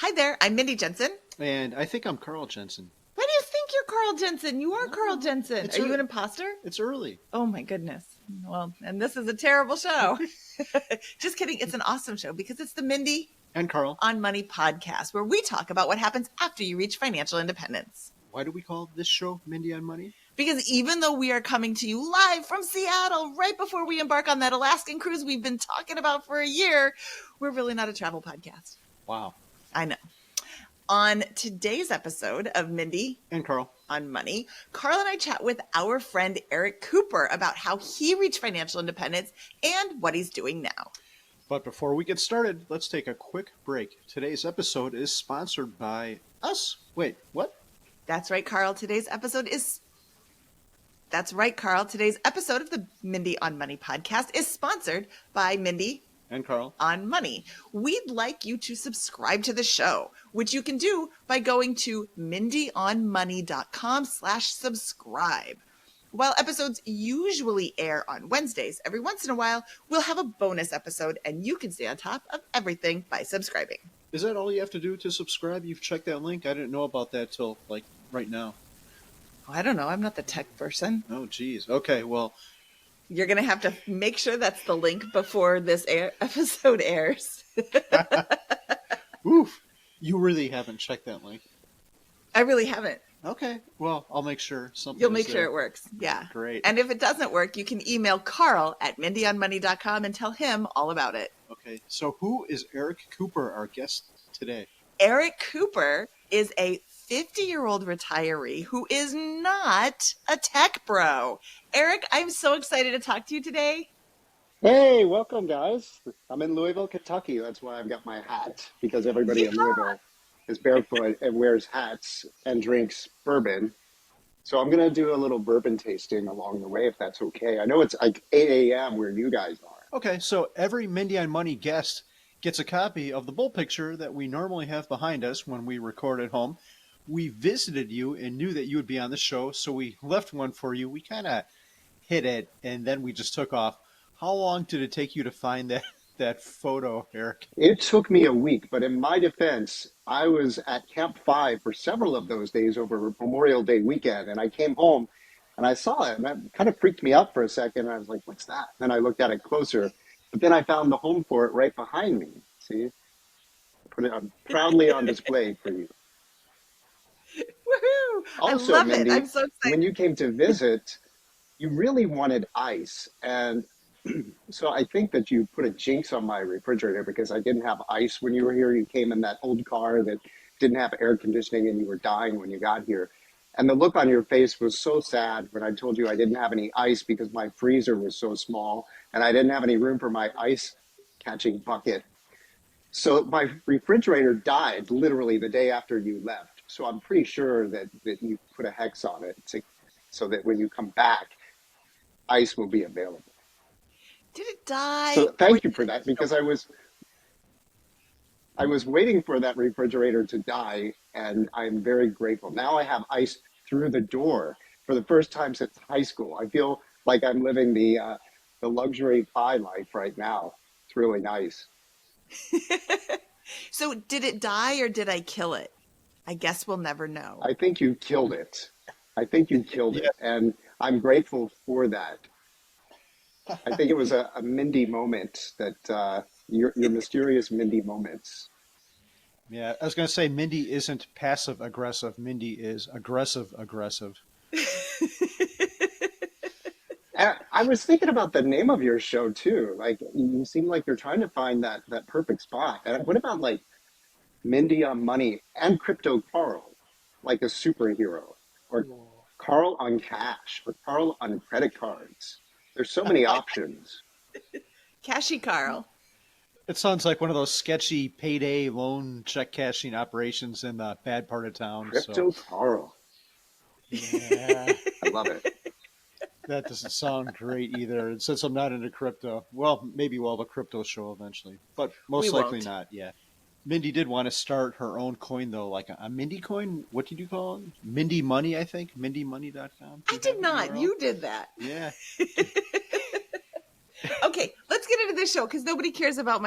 Hi there, I'm Mindy Jensen. And I think I'm Carl Jensen. Why do you think you're Carl Jensen? You are Carl Jensen. Are you an imposter? It's early. Oh my goodness. Well, and this is a terrible show. Just kidding. It's an awesome show because it's the Mindy and Carl on Money podcast, where we talk about what happens after you reach financial independence. Why do we call this show Mindy on Money? Because even though we are coming to you live from Seattle right before we embark on that Alaskan cruise we've been talking about for a year, we're really not a travel podcast. Wow. I know. On today's episode of Mindy and Carl on Money, Carl and I chat with our friend Eric Cooper about how he reached financial independence and what he's doing now. But before we get started, let's take a quick break. Today's episode is sponsored by us. Wait, what? That's right, Carl. Today's episode of the Mindy on Money podcast is sponsored by Mindy and Carl on Money. We'd like you to subscribe to the show, which you can do by going to mindyonmoney.com/subscribe. While episodes usually air on Wednesdays, every once in a while, we'll have a bonus episode, and you can stay on top of everything by subscribing. Is that all you have to do to subscribe? You've checked that link? I didn't know about that till, right now. Oh, I don't know. I'm not the tech person. Oh, geez. Okay, well... You're going to have to make sure that's the link before this episode airs. Oof. You really haven't checked that link. I really haven't. Okay. Well, I'll make sure something You'll make sure it works. Yeah. Great. And if it doesn't work, you can email Carl at mindyonmoney.com and tell him all about it. Okay. So who is Eric Cooper, our guest today? Eric Cooper is a 50-year-old retiree who is not a tech bro. Eric, I'm so excited to talk to you today. Hey, welcome, guys. I'm in Louisville, Kentucky. That's why I've got my hat, because everybody in Louisville is barefoot and wears hats and drinks bourbon. So I'm going to do a little bourbon tasting along the way, if that's okay. I know it's like 8 a.m. where you guys are. Okay, so every Mindy on Money guest gets a copy of the bull picture that we normally have behind us when we record at home. We visited you and knew that you would be on the show, so we left one for you. We kind of hid it, and then we just took off. How long did it take you to find that photo, Eric? It took me a week, but in my defense, I was at Camp 5 for several of those days over Memorial Day weekend, and I came home and I saw it, and that kind of freaked me out for a second. I was like, what's that? Then I looked at it closer, but then I found the home for it right behind me. See? I put it proudly on display for you. Woohoo! Also, I love Mindy, it. I'm so excited. When you came to visit, you really wanted ice. And so I think that you put a jinx on my refrigerator because I didn't have ice when you were here. You came in that old car that didn't have air conditioning and you were dying when you got here. And the look on your face was so sad when I told you I didn't have any ice because my freezer was so small and I didn't have any room for my ice catching bucket. So my refrigerator died literally the day after you left. So I'm pretty sure that you put a hex on it so that when you come back, ice will be available. Did it die? So thank you for that, because I was waiting for that refrigerator to die, and I'm very grateful. Now I have ice through the door for the first time since high school. I feel like I'm living the luxury pie life right now. It's really nice. So did it die or did I kill it? I guess we'll never know. I think you killed it. And I'm grateful for that. I think it was a Mindy moment, that your mysterious Mindy moments. Yeah, I was going to say Mindy isn't passive-aggressive. Mindy is aggressive-aggressive. I was thinking about the name of your show, too. Like, you seem like you're trying to find that perfect spot. And what about, like, Mindy on Money and Crypto Carl, like a superhero, or Carl on cash, or Carl on credit cards? There's so many options. Cashy Carl. It sounds like one of those sketchy payday loan check cashing operations in the bad part of town. Crypto Carl. Yeah. I love it. That doesn't sound great either. And since I'm not into crypto, well, maybe we'll have a crypto show eventually, but most likely not. Yeah. Mindy did want to start her own coin, though, like a Mindy coin. What did you call it? Mindy Money, I think. MindyMoney.com. I did not. You did that. Yeah. Okay, let's get into this show because nobody cares about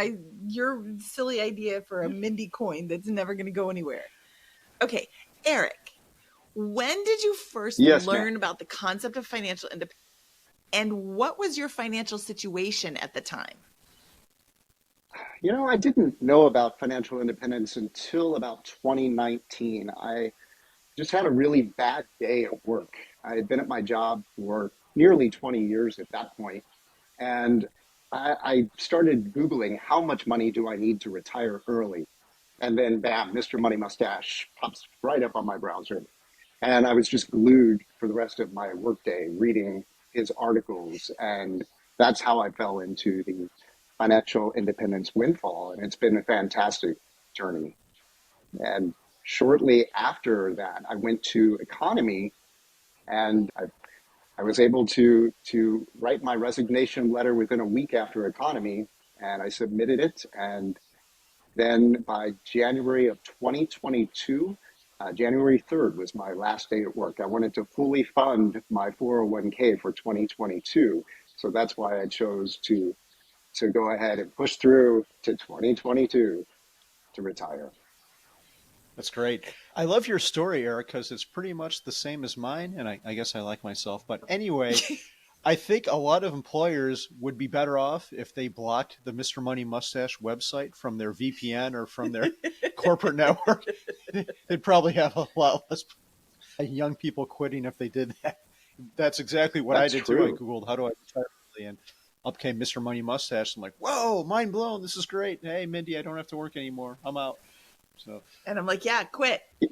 your silly idea for a Mindy coin that's never going to go anywhere. Okay, Eric, when did you first Yes, ma'am. learn about the concept of financial independence, and what was your financial situation at the time? I didn't know about financial independence until about 2019. I just had a really bad day at work. I had been at my job for nearly 20 years at that point, and I started Googling how much money do I need to retire early? And then, bam, Mr. Money Mustache pops right up on my browser. And I was just glued for the rest of my workday reading his articles. And that's how I fell into the financial independence windfall. And it's been a fantastic journey. And shortly after that, I went to economy, and I was able to write my resignation letter within a week after economy, and I submitted it. And then by January of 2022, January 3rd was my last day at work. I wanted to fully fund my 401k for 2022. So that's why I chose to go ahead and push through to 2022 to retire. That's great. I love your story, Eric, because it's pretty much the same as mine, and I guess I like myself. But anyway, I think a lot of employers would be better off if they blocked the Mr. Money Mustache website from their VPN or from their corporate network. They'd probably have a lot less young people quitting if they did that. That's exactly what I That's did too. I true. Googled, how do I retire early? And up came Mr. Money Mustache. I'm like, whoa, mind blown. This is great. Hey, Mindy, I don't have to work anymore. I'm out. So, And I'm like, yeah, quit. yeah.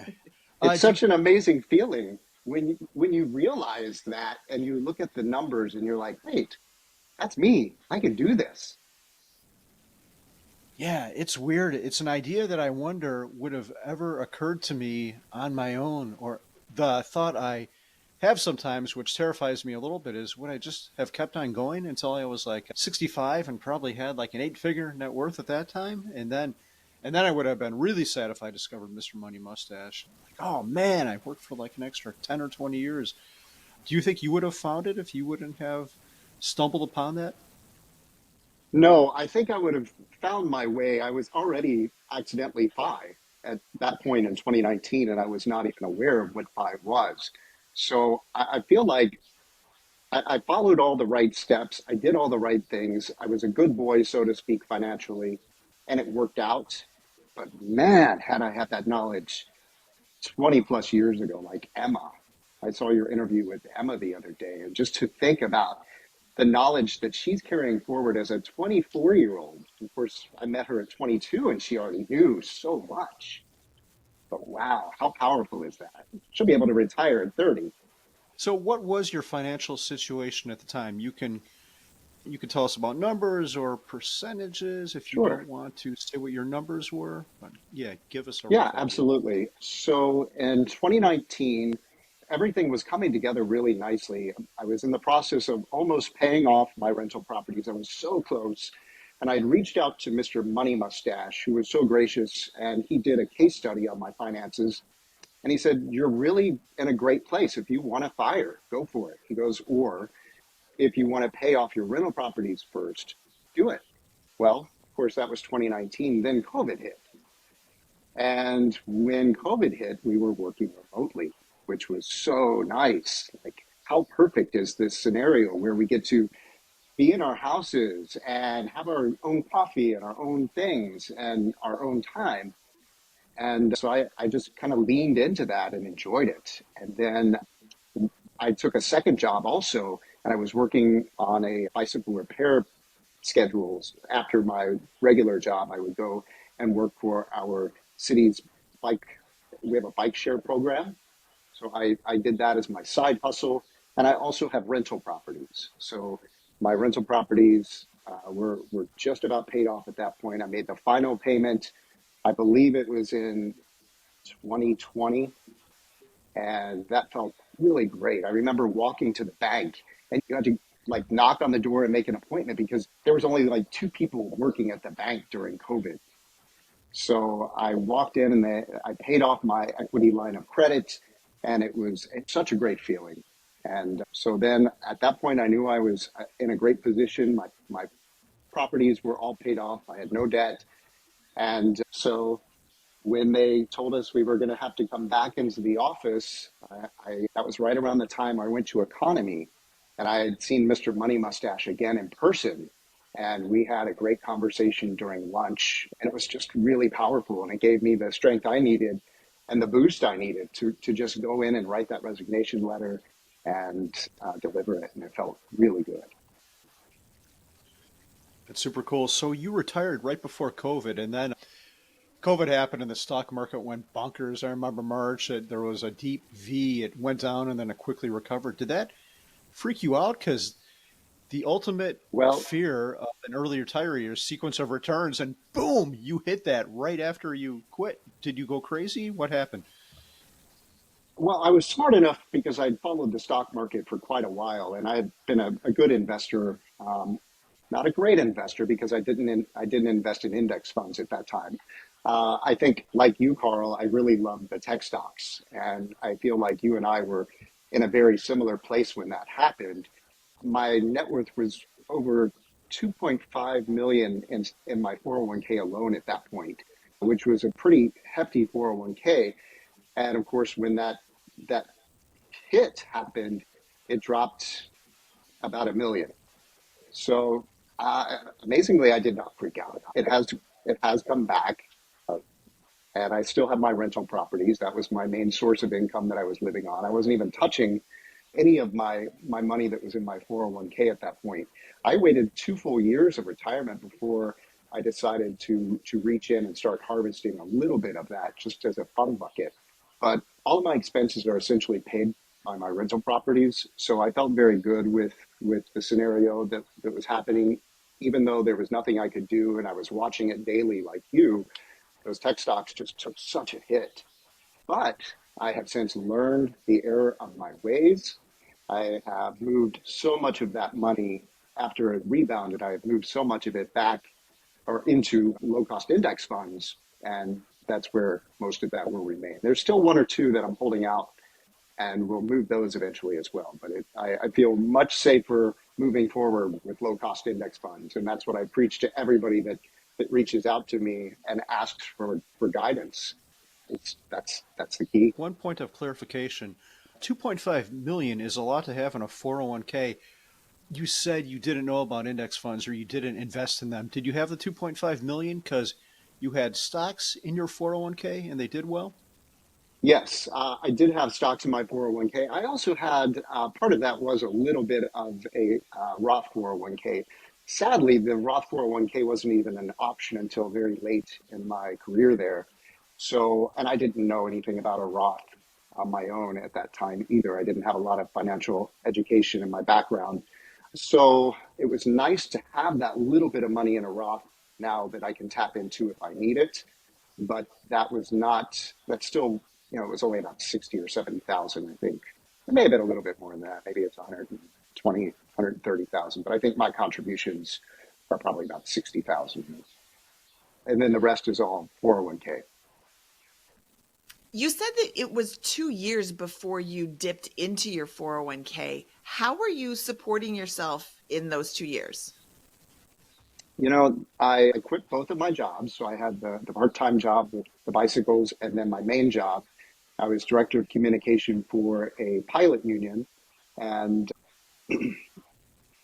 It's Do you, such an amazing feeling when you realize that and you look at the numbers and you're like, wait, that's me. I can do this. Yeah, it's weird. It's an idea that I wonder would have ever occurred to me on my own, or the thought I have sometimes, which terrifies me a little bit, is would I just have kept on going until I was like 65 and probably had like an eight-figure net worth at that time, and then I would have been really sad if I discovered Mr. Money Mustache. Like, oh man, I worked for like an extra 10 or 20 years. Do you think you would have found it if you wouldn't have stumbled upon that? No, I think I would have found my way. I was already accidentally FI at that point in 2019, and I was not even aware of what FI was. So I feel like I followed all the right steps. I did all the right things. I was a good boy, so to speak, financially, and it worked out. But man, had I had that knowledge 20 plus years ago, like Emma. I saw your interview with Emma the other day, and just to think about the knowledge that she's carrying forward as a 24-year-old. Of course, I met her at 22 and she already knew so much. But wow, how powerful is that? She'll be able to retire at 30. So, what was your financial situation at the time? You can tell us about numbers or percentages if you don't Sure. want to say what your numbers were. But yeah, give us a Yeah, rough idea. absolutely. So in 2019, everything was coming together really nicely. I was in the process of almost paying off my rental properties. I was so close. And I had reached out to Mr. Money Mustache, who was so gracious, and he did a case study on my finances. And he said, "You're really in a great place. If you want to fire, go for it." He goes, "Or if you want to pay off your rental properties first, do it." Well, of course, that was 2019. Then COVID hit. And when COVID hit, we were working remotely, which was so nice. Like, how perfect is this scenario where we get to be in our houses and have our own coffee and our own things and our own time? And so I just kind of leaned into that and enjoyed it. And then I took a second job also, and I was working on a bicycle repair schedules. After my regular job, I would go and work for our city's bike. We have a bike share program. So I did that as my side hustle. And I also have rental properties. So my rental properties were just about paid off at that point. I made the final payment. I believe it was in 2020, and that felt really great. I remember walking to the bank, and you had to like knock on the door and make an appointment because there was only like two people working at the bank during COVID. So I walked in and I paid off my equity line of credit, and it was such a great feeling. And so then at that point, I knew I was in a great position. My properties were all paid off. I had no debt. And so when they told us we were going to have to come back into the office, that was right around the time I went to Economy, and I had seen Mr. Money Mustache again in person. And we had a great conversation during lunch, and it was just really powerful. And it gave me the strength I needed and the boost I needed to just go in and write that resignation letter and deliver it. And it felt really good. That's super cool. So you retired right before COVID, and then COVID happened and the stock market went bonkers. I remember March, there was a deep V. It went down and then it quickly recovered. Did that freak you out? Because the ultimate Well, fear of an early retiree is sequence of returns, and boom, you hit that right after you quit. Did you go crazy? What happened? Well, I was smart enough because I'd followed the stock market for quite a while, and I had been a good investor, not a great investor because I didn't invest in index funds at that time. I think, like you, Carl, I really loved the tech stocks, and I feel like you and I were in a very similar place when that happened. My net worth was over 2.5 million in my 401k alone at that point, which was a pretty hefty 401k. And of course, when that hit happened, it dropped about a million. So amazingly, I did not freak out. It has come back, uh, and I still have my rental properties. That was my main source of income that I was living on. I wasn't even touching any of my money that was in my 401k at that point. I waited 2 full years of retirement before I decided to reach in and start harvesting a little bit of that just as a fun bucket. But all of my expenses are essentially paid by my rental properties, so I felt very good with the scenario that was happening, even though there was nothing I could do, and I was watching it daily like you. Those tech stocks just took such a hit, but I have since learned the error of my ways. I have moved so much of that money after it rebounded. I have moved so much of it back or into low cost index funds. And that's where most of that will remain. There's still one or two that I'm holding out, and we'll move those eventually as well. But I feel much safer moving forward with low cost index funds. And that's what I preach to everybody that reaches out to me and asks for guidance. That's the key. One point of clarification, 2.5 million is a lot to have in a 401k. You said you didn't know about index funds or you didn't invest in them. Did you have the 2.5 million because you had stocks in your 401k and they did well? Yes, I did have stocks in my 401k. I also had part of that was a little bit of a Roth 401k. Sadly, the Roth 401k wasn't even an option until very late in my career there. So, and I didn't know anything about a Roth on my own at that time either. I didn't have a lot of financial education in my background. So it was nice to have that little bit of money in a Roth now that I can tap into if I need it. But that was not, that's still, it was only about 60 or 70,000, I think. It may have been a little bit more than that. Maybe it's 120, 130,000. But I think my contributions are probably about 60,000. And then the rest is all 401k. You said that it was 2 years before you dipped into your 401k. How were you supporting yourself in those 2 years? I quit both of my jobs. So I had the part-time job with the bicycles and then my main job. I was director of communication for a pilot union. And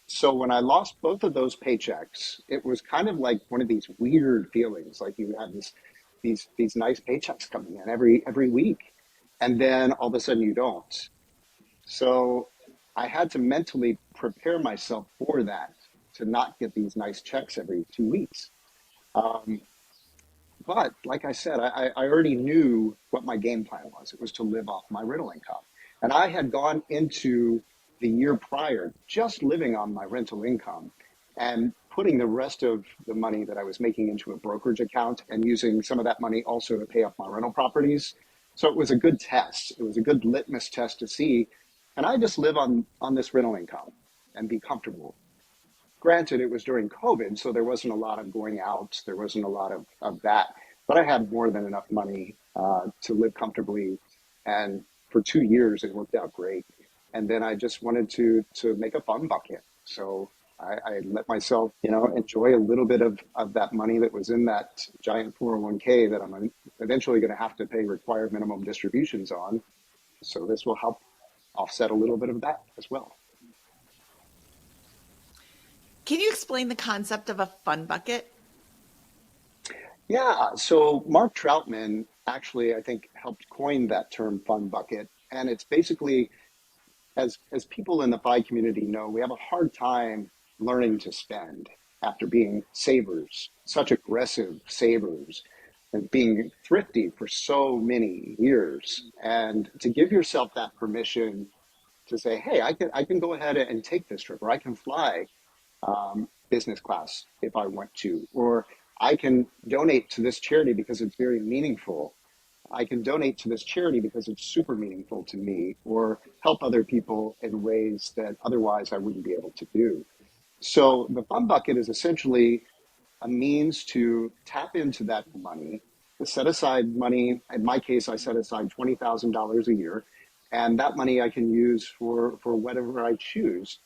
so when I lost both of those paychecks, it was kind of like one of these weird feelings, like you have these nice paychecks coming in every week, and then all of a sudden you don't. So I had to mentally prepare myself for that, to not get these nice checks every 2 weeks. Um, but like I said, I already knew what my game plan was. It was to live off my rental income. And I had gone into the year prior just living on my rental income and putting the rest of the money that I was making into a brokerage account and using some of that money also to pay off my rental properties. So it was a good test. It was a good litmus test to see, can I just live on this rental income and be comfortable? Granted, it was during COVID, so there wasn't a lot of going out. There wasn't a lot of that. But I had more than enough money to live comfortably. And for 2 years, it worked out great. and then I just wanted to make a fun bucket. So I let myself, enjoy a little bit of that money that was in that giant 401k that I'm eventually going to have to pay required minimum distributions on. So this will help offset a little bit of that as well. Can you explain the concept of a fun bucket? Yeah, so Mark Troutman actually, I think, helped coin that term fun bucket. And it's basically, as people in the FI community know, we have a hard time learning to spend after being savers, such aggressive savers, and being thrifty for so many years. And to give yourself that permission to say, hey, I can go ahead and take this trip, or I can fly business class if I want to, or I can donate to this charity because it's very meaningful. I can donate to this charity because it's super meaningful to me, or help other people in ways that otherwise I wouldn't be able to do. So the fun bucket is essentially a means to tap into that money, to set aside money. In my case, I set aside $20,000 a year, and that money I can use for whatever I choose.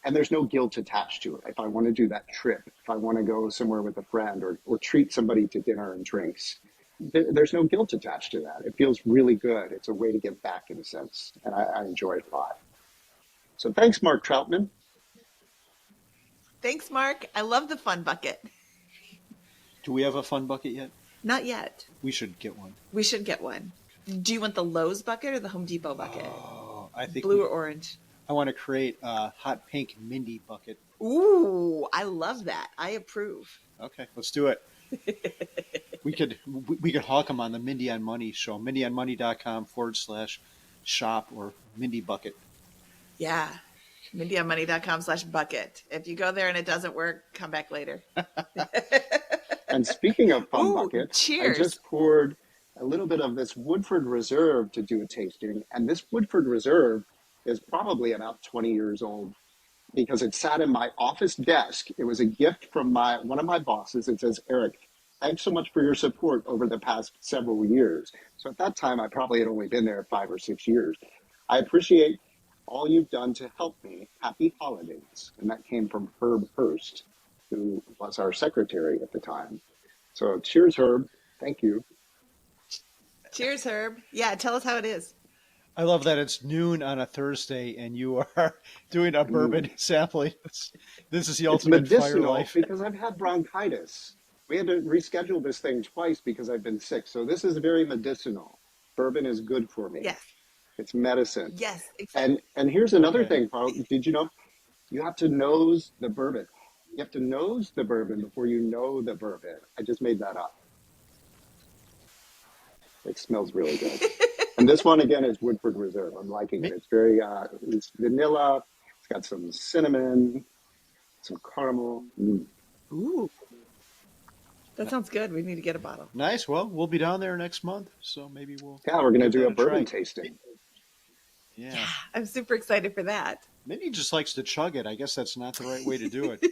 And there's no guilt attached to it. If I want to do that trip, if I want to go somewhere with a friend, or treat somebody to dinner and drinks, there's no guilt attached to that. It feels really good. It's a way to give back in a sense. And I enjoy it a lot. So thanks, Mark Troutman. Thanks, Mark. I love the fun bucket. Do we have a fun bucket yet? Not yet. We should get one. We should get one. Do you want the Lowe's bucket or the Home Depot bucket? Oh, I think Blue or orange? I want to create a hot pink Mindy bucket. Ooh, I love that. I approve. Okay, let's do it. we could hawk them on the Mindy on Money show, mindyonmoney.com/shop or Mindy bucket. Yeah. MindyOnMoney.com/bucket. If you go there and it doesn't work, come back later. And speaking of fun Ooh, buckets, cheers. I just poured a little bit of this Woodford Reserve to do a tasting. And this Woodford Reserve is probably about 20 years old because it sat in my office desk. It was a gift from one of my bosses. It says, Eric, thanks so much for your support over the past several years. So at that time, I probably had only been there 5 or 6 years. I appreciate all you've done to help me. Happy holidays. And that came from Herb Hurst, who was our secretary at the time. So cheers, Herb. Thank you. Cheers, Herb. Yeah, tell us how it is. I love that it's noon on a Thursday and you are doing a bourbon sampling. This is the It's ultimate fire medicinal life. because I've had bronchitis. We had to reschedule this thing twice because I've been sick. So this is very medicinal. Bourbon is good for me. Yes. It's medicine. Yes, exactly. And here's another Okay. thing, Paul. Did you know you have to nose the bourbon? You have to nose the bourbon before you know the bourbon. I just made that up. It smells really good. And this one again is Woodford Reserve. I'm liking it. It's very it's vanilla. It's got some cinnamon, some caramel. Ooh. That sounds good. We need to get a bottle. Nice. Well, we'll be down there next month, so maybe we'll. Yeah, we're gonna give do that a bourbon try. tasting. Yeah. I'm super excited for that. Mindy just likes to chug it. I guess that's not the right way to do it.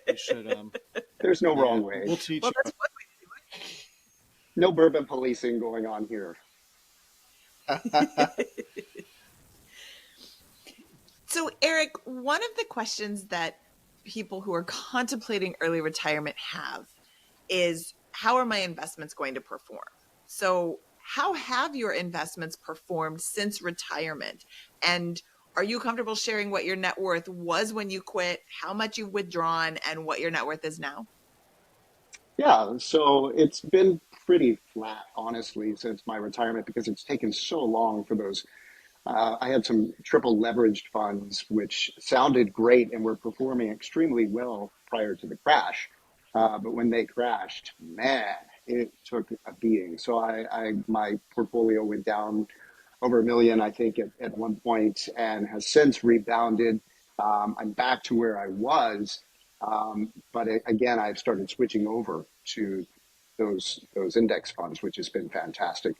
You should. There's no Yeah, wrong way. we'll teach Well, you. that's one way to do it. No bourbon policing going on here. So, Eric, one of the questions that people who are contemplating early retirement have is, how are my investments going to perform? So, how have your investments performed since retirement? And are you comfortable sharing what your net worth was when you quit, how much you've withdrawn, and what your net worth is now? Yeah, so it's been pretty flat, honestly, since my retirement because it's taken so long for those. I had some triple leveraged funds, which sounded great and were performing extremely well prior to the crash. But when they crashed, man, it took a beating. So my portfolio went down over a million, I think, at one point, and has since rebounded. I'm back to where I was, but again, I've started switching over to those index funds, which has been fantastic.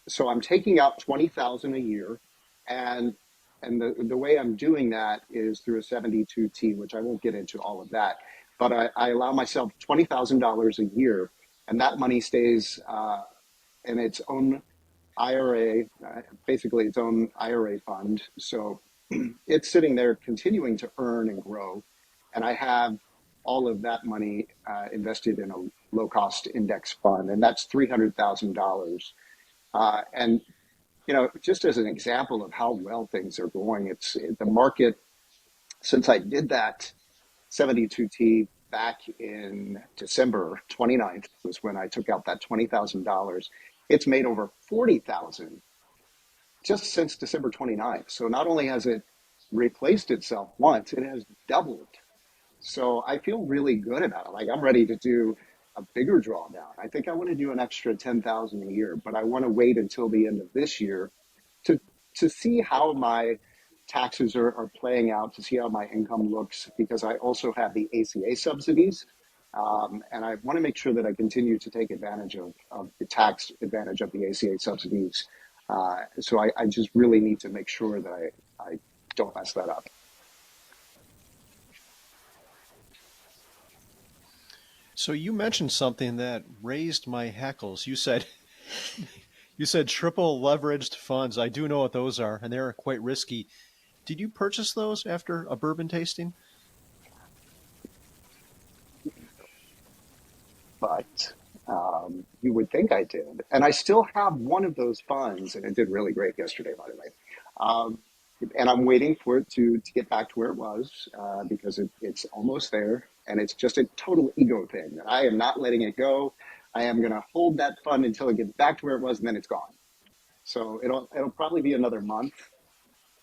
So I'm taking out 20,000 a year, and the way I'm doing that is through a 72T, which I won't get into all of that, but I allow myself $20,000 a year, and that money stays in its own IRA, basically its own IRA fund. So it's sitting there continuing to earn and grow. And I have all of that money invested in a low cost index fund, and that's $300,000. And just as an example of how well things are going, it's the market since I did that 72T back in December 29th was when I took out that $20,000. It's made over 40,000 just since December 29th. So not only has it replaced itself once, it has doubled. So I feel really good about it. Like I'm ready to do a bigger drawdown. I think I want to do an extra 10,000 a year, but I want to wait until the end of this year to to see how my taxes are playing out, to see how my income looks, because I also have the ACA subsidies. And I want to make sure that I continue to take advantage of the tax advantage of the ACA subsidies. So I just really need to make sure that I don't mess that up. So you mentioned something that raised my hackles. You said triple leveraged funds. I do know what those are, and they're quite risky. Did you purchase those after a bourbon tasting? But you would think I did. And I still have one of those funds, and it did really great yesterday, by the way. Um, and I'm waiting for it to get back to where it was because it's almost there. And it's just a total ego thing that I am not letting it go. I am going to hold that fund until it gets back to where it was, and then it's gone. So it'll probably be another month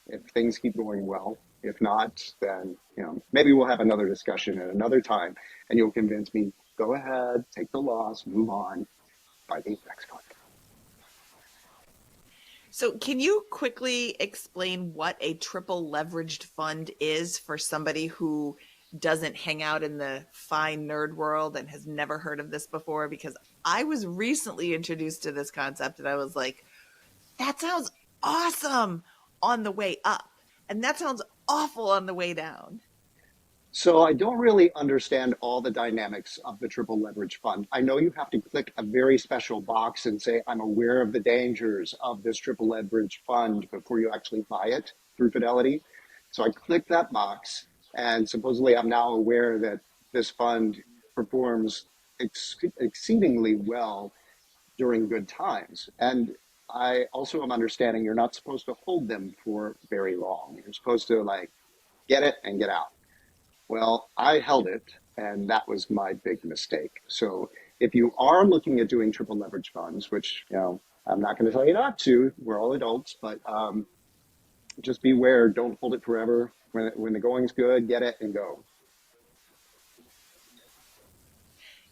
if things keep going well. If not, then maybe we'll have another discussion at another time, and you'll convince me, go ahead, take the loss, move on, buy the next fund. So, can you quickly explain what a triple leveraged fund is for somebody who doesn't hang out in the fine nerd world and has never heard of this before? Because I was recently introduced to this concept and I was like, that sounds awesome on the way up. And that sounds awful on the way down. So I don't really understand all the dynamics of the triple leverage fund. I know you have to click a very special box and say, I'm aware of the dangers of this triple leverage fund before you actually buy it through Fidelity. So I click that box, and supposedly I'm now aware that this fund performs exceedingly well during good times. And I also am understanding you're not supposed to hold them for very long. You're supposed to get it and get out. Well, I held it, and that was my big mistake. So if you are looking at doing triple leverage funds, which I'm not going to tell you not to, we're all adults, but just beware. Don't hold it forever. When the going's good, get it and go.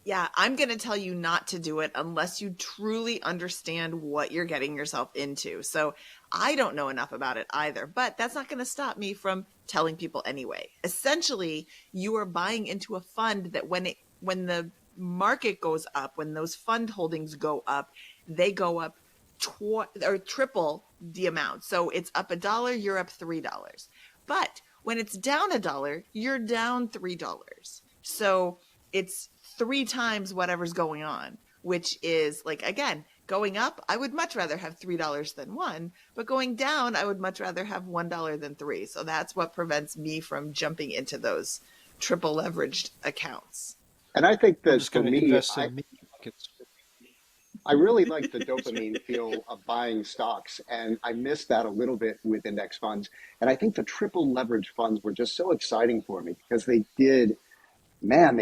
Yeah, I'm going to tell you not to do it unless you truly understand what you're getting yourself into. So I don't know enough about it either, but that's not going to stop me from telling people anyway. Essentially, you are buying into a fund that when the market goes up, when those fund holdings go up, they go up or triple the amount. So it's up $1, you're up $3. But when it's down $1, you're down $3. So it's 3 times whatever's going on, which is again, going up, I would much rather have $3 than 1, but going down, I would much rather have $1 than 3. So that's what prevents me from jumping into those triple leveraged accounts. And I think I'm that just for going to me, invest in mini markets. I really like the dopamine feel of buying stocks, and I missed that a little bit with index funds. And I think the triple leverage funds were just so exciting for me because they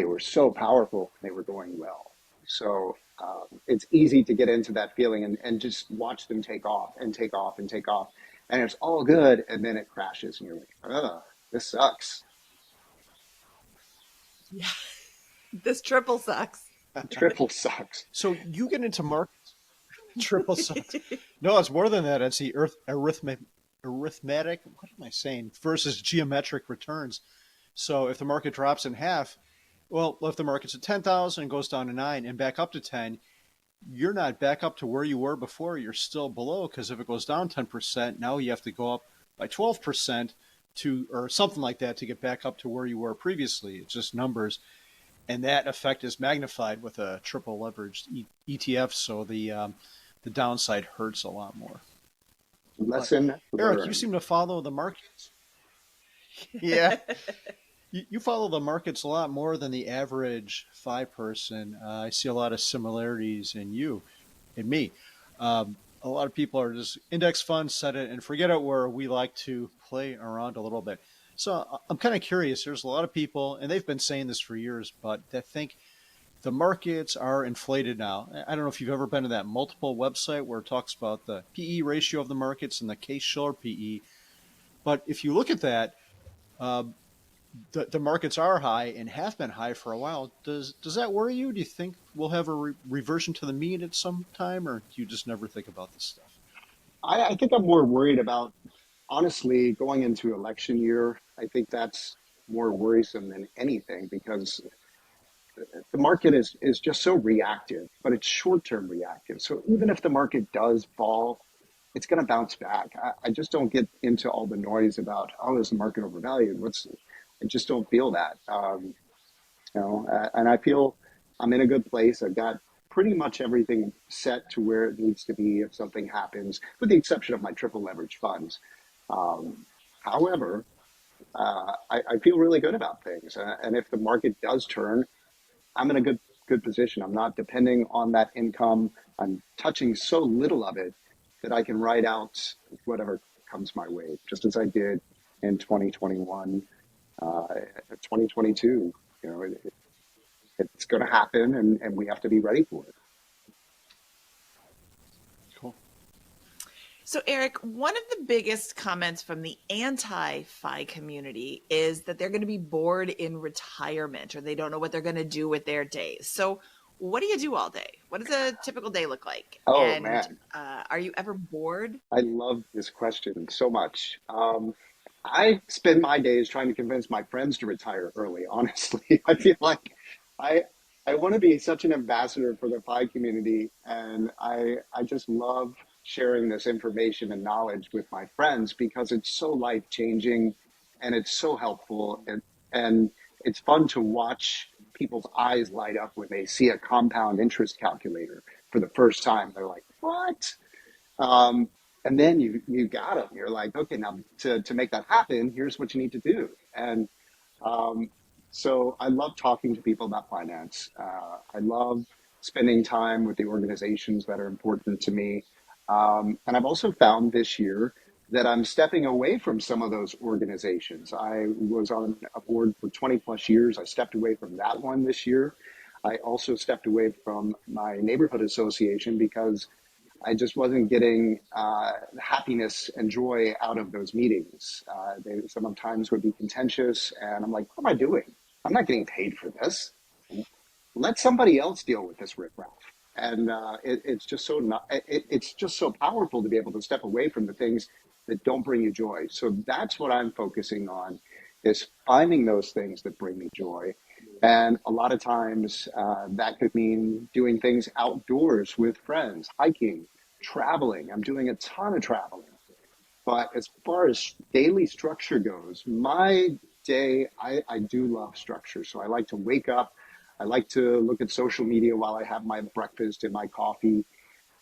were so powerful. They were going well. So it's easy to get into that feeling and just watch them take off and take off and take off. And it's all good. And then it crashes and you're like, oh, this sucks. Yeah, this triple sucks. Triple sucks. So you get into markets. Triple sucks. No, it's more than that. It's the arithmetic. What am I saying? Versus geometric returns. So if the market drops in half, well, if the market's at 10,000 and goes down to 9 and back up to 10, you're not back up to where you were before. You're still below, because if it goes down 10%, now you have to go up by 12% or something like that to get back up to where you were previously. It's just numbers. And that effect is magnified with a triple leveraged ETF. So the the downside hurts a lot more. But Lesson Eric, you learned. seem to follow the markets. Yeah, you follow the markets a lot more than the average five person. I see a lot of similarities in you and me. A lot of people are just index funds, set it and forget it, where we like to play around a little bit. So I'm kind of curious. There's a lot of people, and they've been saying this for years, but that think the markets are inflated now. I don't know if you've ever been to that multiple website where it talks about the PE ratio of the markets and the Case-Shiller PE. But if you look at that, uh, the markets are high and have been high for a while. Does that worry you? Do you think we'll have a reversion to the mean at some time, or do you just never think about this stuff? I think I'm more worried about, honestly, going into election year. I think that's more worrisome than anything because the market is just so reactive, but it's short term reactive. So even if the market does fall, it's going to bounce back. I just don't get into all the noise about, oh, is the market overvalued? I just don't feel that. And I feel I'm in a good place. I've got pretty much everything set to where it needs to be if something happens, with the exception of my triple leverage funds. Um, However, I feel really good about things. And if the market does turn, I'm in a good position. I'm not depending on that income. I'm touching so little of it that I can ride out whatever comes my way, just as I did in 2021, 2022. You know, it's going to happen, and we have to be ready for it. Cool. So, Eric, one of the biggest comments from the anti FI community is that they're going to be bored in retirement or they don't know what they're going to do with their days. So, what do you do all day? What does a typical day look like? Oh And man, are you ever bored? I love this question so much. I spend my days trying to convince my friends to retire early. Honestly, I feel like I I want to be such an ambassador for the Pi community, and I just love sharing this information and knowledge with my friends because it's so life changing, and it's so helpful, and it's fun to watch people's eyes light up when they see a compound interest calculator for the first time. They're like, "What?" Um, and then you got them. You're like, okay, now to make that happen, here's what you need to do. And um, so I love talking to people about finance. I love spending time with the organizations that are important to me. And I've also found this year that I'm stepping away from some of those organizations. I was on a board for 20 plus years. I stepped away from that one this year. I also stepped away from my neighborhood association because I just wasn't getting happiness and joy out of those meetings. They sometimes would be contentious, and I'm like, what am I doing? I'm not getting paid for this. Let somebody else deal with this riffraff. And it's just so not, it's just so powerful to be able to step away from the things that don't bring you joy. So that's what I'm focusing on, is finding those things that bring me joy. And a lot of times that could mean doing things outdoors with friends, hiking, traveling. I'm doing a ton of traveling. But as far as daily structure goes, my day, I do love structure. So I like to wake up. I like to look at social media while I have my breakfast and my coffee.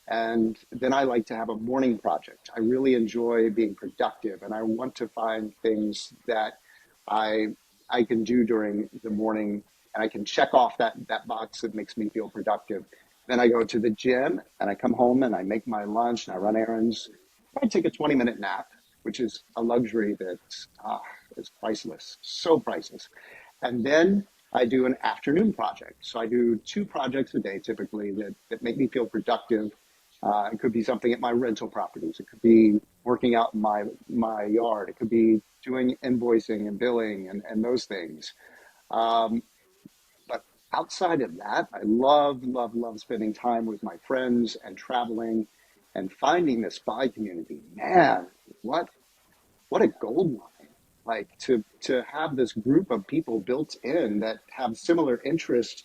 And then I like to have a morning project. I really enjoy being productive, and I want to find things that I I can do during the morning, and I can check off that box that makes me feel productive. Then I go to the gym, and I come home and I make my lunch and I run errands. I take a 20-minute nap, which is a luxury that is priceless, so priceless. And then I do an afternoon project. So I do two projects a day typically that make me feel productive. It could be something at my rental properties. It could be working out in my yard. It could be doing invoicing and billing and those things. Um, but outside of that, I love, love, love spending time with my friends and traveling and finding the spy community. Man, what what a gold mine. Like to have this group of people built in that have similar interests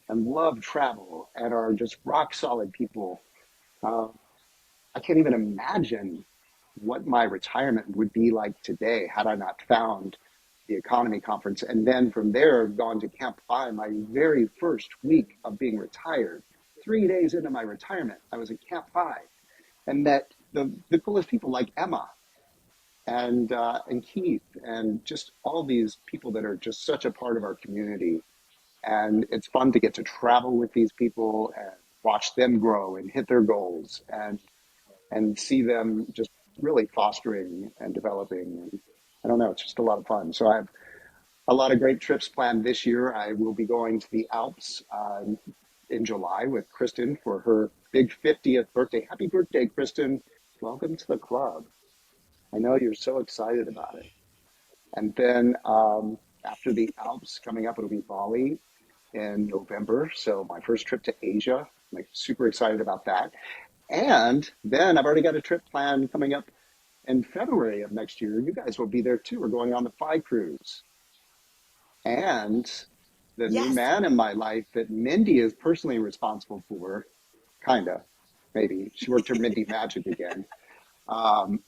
and love travel and are just rock solid people. Uh, I can't even imagine what my retirement would be like today had I not found the economy conference. And then from there, gone to Camp FI, my very first week of being retired. 3 days into my retirement, I was at Camp 5 and met the coolest people like Emma and Keith and just all these people that are just such a part of our community. And it's fun to get to travel with these people and watch them grow and hit their goals and see them just really fostering and developing. And I don't know, it's just a lot of fun. So I have a lot of great trips planned this year. I will be going to the Alps in July with Kristen for her big 50th birthday. Happy birthday, Kristen. Welcome to the club. I know you're so excited about it. And then after the Alps coming up, it'll be Bali in November. So my first trip to Asia. I'm like super excited about that. And then I've already got a trip planned coming up in February of next year. You guys will be there too. We're going on the Phi Cruise. And the new Yes. man in my life that Mindy is personally responsible for, kind of, maybe. She worked her Mindy magic again.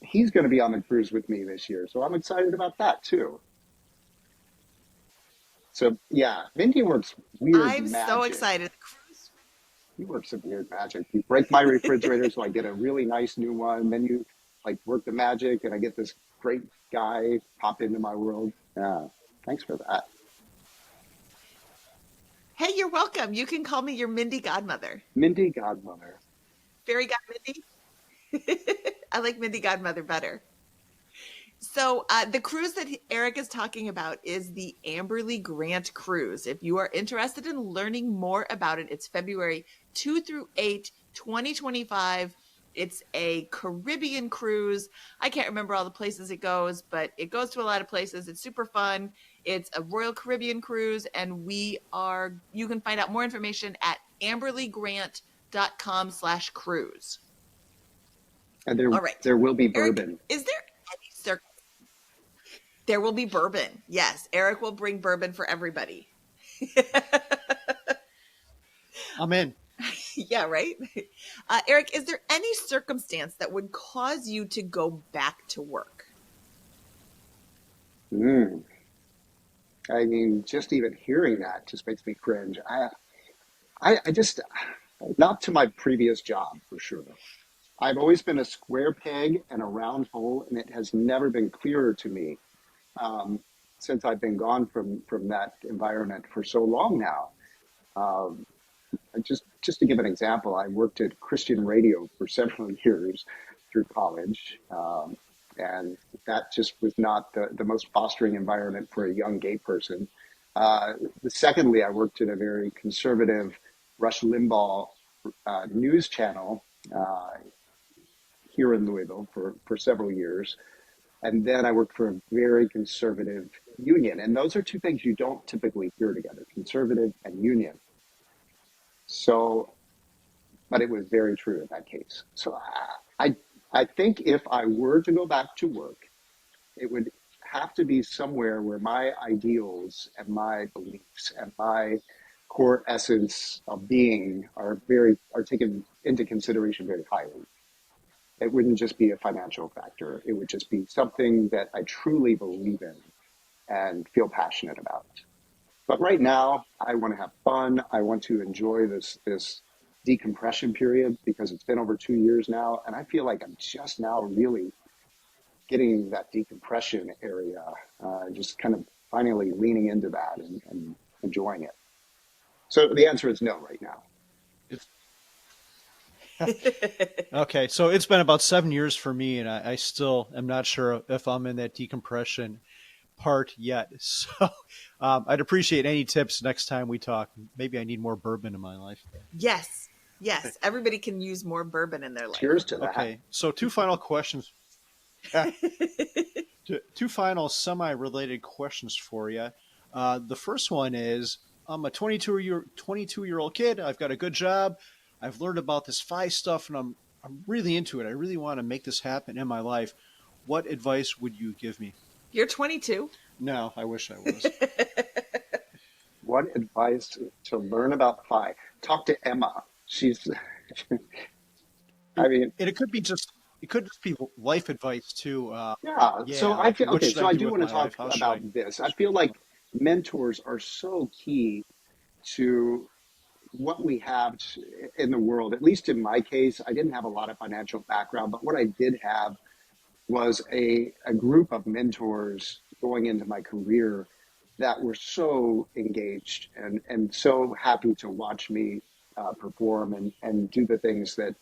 He's going to be on the cruise with me this year. So I'm excited about that too. So yeah, Mindy works weird I'm so magic. excited. You work some weird magic. You break my refrigerator so I get a really nice new one. Then you like work the magic and I get this great guy pop into my world. Yeah, thanks for that. Hey, you're welcome. You can call me your Mindy godmother. Mindy Godmother. Fairy God Mindy. I like Mindy Godmother better. So the cruise that Eric is talking about is the Amberley Grant Cruise. If you are interested in learning more about it, it's February 2 through 8, 2025. It's a Caribbean cruise. I can't remember all the places it goes, but it goes to a lot of places. It's super fun. It's a Royal Caribbean cruise, and you can find out more information at amberleygrant.com/cruise. And All right. there will be Eric, bourbon. is there any There will be bourbon. Yes, Eric will bring bourbon for everybody. I'm in. Yeah, right? Eric, is there any circumstance that would cause you to go back to work? Mm. I mean, just even hearing that just makes me cringe. I just, not to my previous job for sure. I've always been a square peg and a round hole, and it has never been clearer to me um, since I've been gone from that environment for so long now. Um, just to give an example, I worked at Christian radio for several years through college, and that just was not the most fostering environment for a young gay person. Secondly, I worked at a very conservative Rush Limbaugh news channel uh, here in Louisville for several years. And then I worked for a very conservative union. And those are two things you don't typically hear together, conservative and union. So, but it was very true in that case. So I think if I were to go back to work, it would have to be somewhere where my ideals and my beliefs and my core essence of being are taken into consideration very highly. It wouldn't just be a financial factor. It would just be something that I truly believe in and feel passionate about. But right now, I want to have fun. I want to enjoy this decompression period because it's been over 2 years now, and I feel like I'm just now really getting that decompression area, just kind of finally leaning into that and enjoying it. So the answer is no right now. Okay, so it's been about 7 years for me, and I still am not sure if I'm in that decompression part yet. So I'd appreciate any tips next time we talk. Maybe I need more bourbon in my life. Yes. Yes. Everybody can use more bourbon in their life. Cheers to that. Okay, so two final questions. Two final semi-related questions for you. The first one is, I'm a 22-year-old kid. I've got a good job. I've learned about this Phi stuff, and I'm really into it. I really want to make this happen in my life. What advice would you give me? You're 22. No, I wish I was. What advice to learn about Phi? Talk to Emma. She's, I mean, It could just be life advice too. yeah. So Yeah, I feel what okay. should So I I do do with want to my life? talk How should I? about this. I feel like mentors are so key to what we have in the world, at least in my case, I didn't have a lot of financial background, but what I did have was a group of mentors going into my career that were so engaged and so happy to watch me perform and do the things that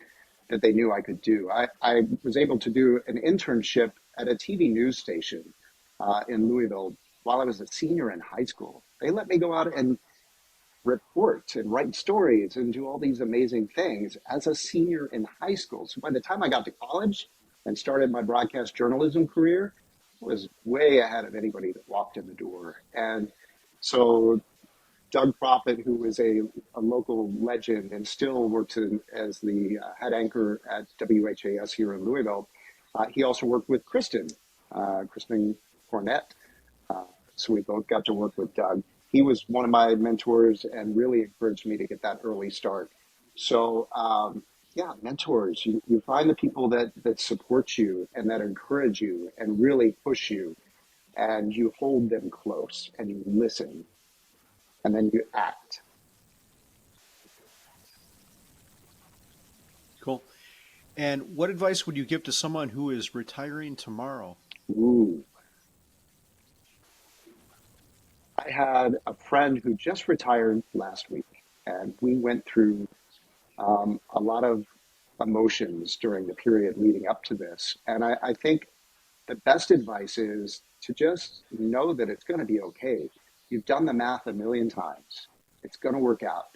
they knew I could do. I was able to do an internship at a TV news station in Louisville while I was a senior in high school. They let me go out and report and write stories and do all these amazing things as a senior in high school. So by the time I got to college and started my broadcast journalism career, I was way ahead of anybody that walked in the door. And so Doug Prophet, who was a local legend and still works as the head anchor at WHAS here in Louisville, he also worked with Kristen Cornett. So we both got to work with Doug. He was one of my mentors and really encouraged me to get that early start. So, yeah, mentors, you find the people that support you and that encourage you and really push you, and you hold them close and you listen and then you act. Cool. And what advice would you give to someone who is retiring tomorrow? Ooh. I had a friend who just retired last week, and we went through a lot of emotions during the period leading up to this. And I think the best advice is to just know that it's going to be okay. You've done the math a million times. It's going to work out.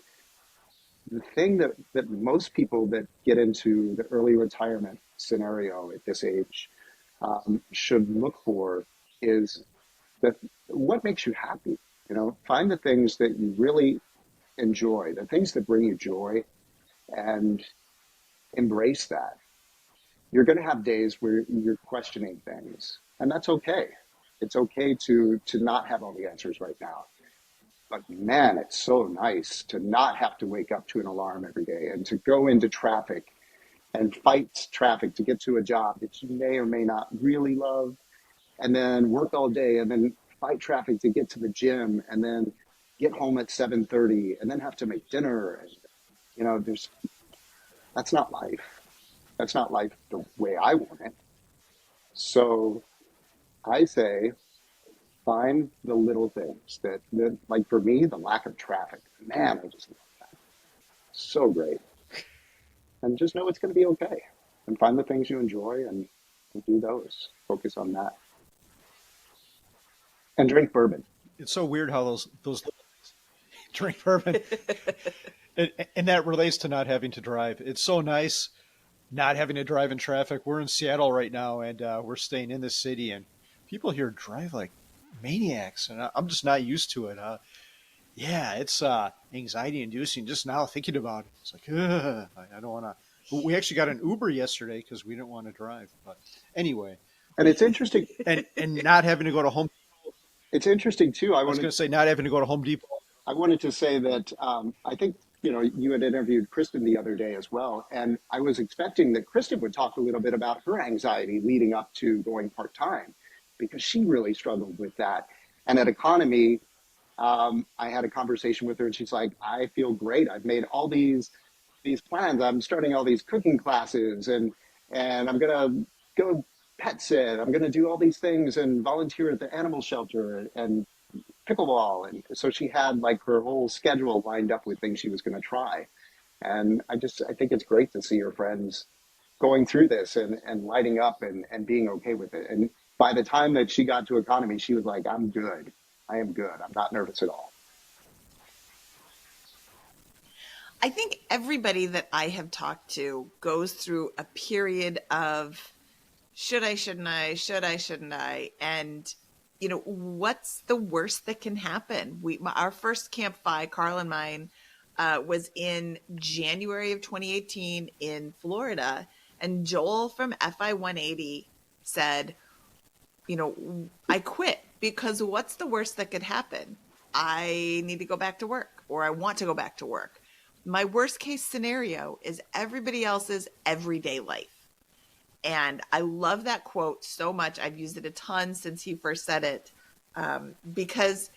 The thing that most people that get into the early retirement scenario at this age should look for is that what makes you happy. Find the things that you really enjoy, the things that bring you joy, and embrace that. You're going to have days where you're questioning things, and that's okay. It's okay to not have all the answers right now. But man, it's so nice to not have to wake up to an alarm every day and to go into traffic and fight traffic to get to a job that you may or may not really love, and then work all day and then fight traffic to get to the gym and then get home at 7:30 and then have to make dinner. And, there's that's not life. That's not life the way I want it. So I say, find the little things that like for me, the lack of traffic. Man, I just love that. So great. And just know it's going to be okay. And find the things you enjoy and do those. Focus on that. And drink bourbon. It's so weird how those drink bourbon, and that relates to not having to drive. It's so nice not having to drive in traffic. We're in Seattle right now, and we're staying in the city, and people here drive like maniacs, and I'm just not used to it. Yeah, it's anxiety inducing just now thinking about it. It's like, I don't want to. We actually got an Uber yesterday because we didn't want to drive. But anyway, And it's interesting. and not having to go to Home. It's interesting too. I was going to say not having to go to Home Depot. I wanted to say that I think you had interviewed Kristen the other day as well, and I was expecting that Kristen would talk a little bit about her anxiety leading up to going part time, because she really struggled with that. And at Economy, I had a conversation with her, and she's like, "I feel great. I've made all these plans. I'm starting all these cooking classes, and I'm gonna go pet sit. I'm gonna do all these things and volunteer at the animal shelter and pickleball." And so she had like her whole schedule lined up with things she was going to try. And I think it's great to see her friends going through this and lighting up and being okay with it. And by the time that she got to Economy, she was like, "I'm good. I am good. I'm not nervous at all." I think everybody that I have talked to goes through a period of should I, shouldn't I, should I, shouldn't I? And, what's the worst that can happen? Our first Camp FI, Carl and mine, was in January of 2018 in Florida. And Joel from FI 180 said, I quit because what's the worst that could happen? I need to go back to work, or I want to go back to work. My worst case scenario is everybody else's everyday life. And I love that quote so much. I've used it a ton since he first said it. Because,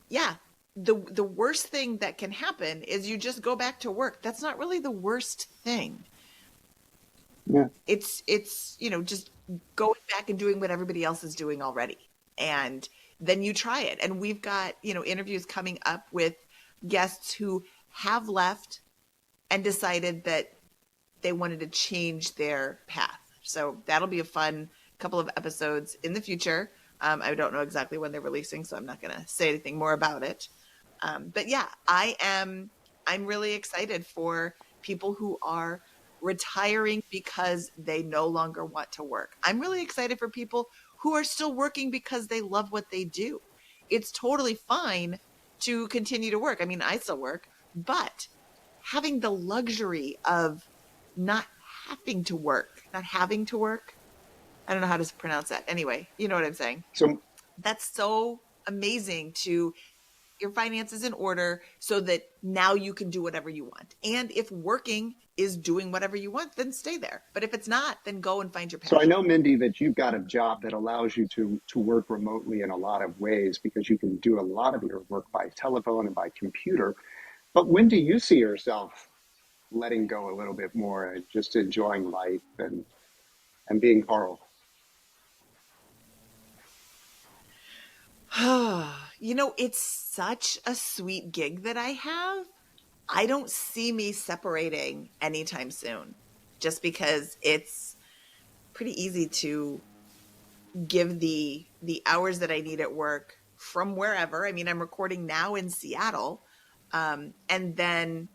yeah, the worst thing that can happen is you just go back to work. That's not really the worst thing. Yeah. It's just going back and doing what everybody else is doing already. And then you try it. And we've got, interviews coming up with guests who have left and decided that they wanted to change their path. So that'll be a fun couple of episodes in the future. I don't know exactly when they're releasing, so I'm not going to say anything more about it. But yeah, I'm really excited for people who are retiring because they no longer want to work. I'm really excited for people who are still working because they love what they do. It's totally fine to continue to work. I mean, I still work, but having the luxury of not having to work. I don't know how to pronounce that. Anyway, you know what I'm saying. So That's so amazing to your finances in order so that now you can do whatever you want. And if working is doing whatever you want, then stay there. But if it's not, then go and find your passion. So I know, Mindy, that you've got a job that allows you to work remotely in a lot of ways because you can do a lot of your work by telephone and by computer. But when do you see yourself letting go a little bit more and just enjoying life and being Carl? It's such a sweet gig that I have. I don't see me separating anytime soon, just because it's pretty easy to give the hours that I need at work from wherever. I mean, I'm recording now in Seattle, and then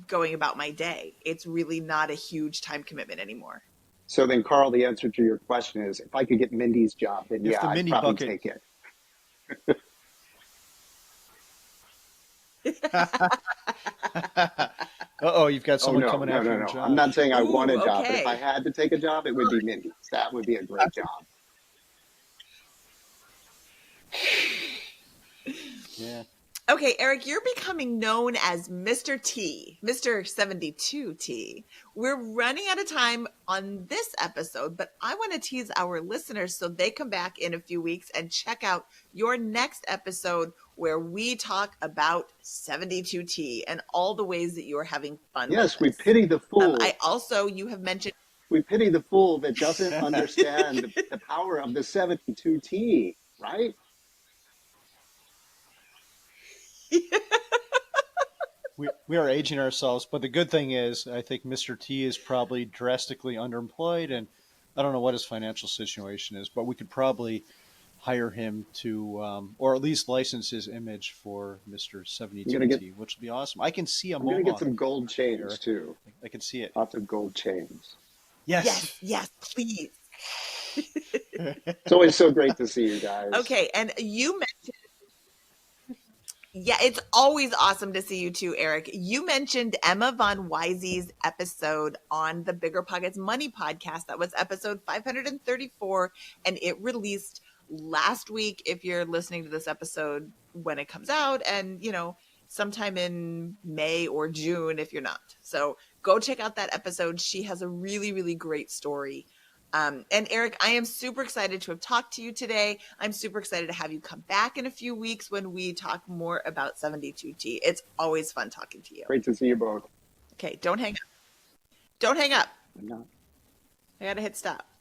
going about my day. It's really not a huge time commitment anymore. So then, Carl, the answer to your question is, if I could get Mindy's job, then If yeah, the I'd Mindy probably bucket- take it. Uh-oh, you've got Oh, someone no, coming no, after no, your no. job. I'm not saying I want a Ooh, job, but if I okay. had to take a job, it would be Mindy's. That would be a great job. Yeah. Okay, Eric, you're becoming known as Mr. T, Mr. 72T. We're running out of time on this episode, but I want to tease our listeners so they come back in a few weeks and check out your next episode where we talk about 72T and all the ways that you're having fun Yes, with we this. pity the fool. You have mentioned. We pity the fool that doesn't understand the power of the 72T, right? We are aging ourselves, but the good thing is, I think Mr. T is probably drastically underemployed, and I don't know what his financial situation is, but we could probably hire him to, or at least license his image for Mr. 72T, which would be awesome. I can see a I'm going to mohawk. get some gold chains Eric. too. I can see it. Lots of gold chains. Yes. Yes, please. It's always so great to see you guys. Okay, and you mentioned. Yeah, it's always awesome to see you too, Eric. You mentioned Emma Von Wisey's episode on the Bigger Pockets Money podcast. That was episode 534, and it released last week if you're listening to this episode when it comes out, and sometime in May or June if you're not. So go check out that episode. She has a really, really great story. And Eric, I am super excited to have talked to you today. I'm super excited to have you come back in a few weeks when we talk more about 72T. It's always fun talking to you. Great to see you both. Okay, don't hang up. Don't hang up. I'm not. I gotta hit stop.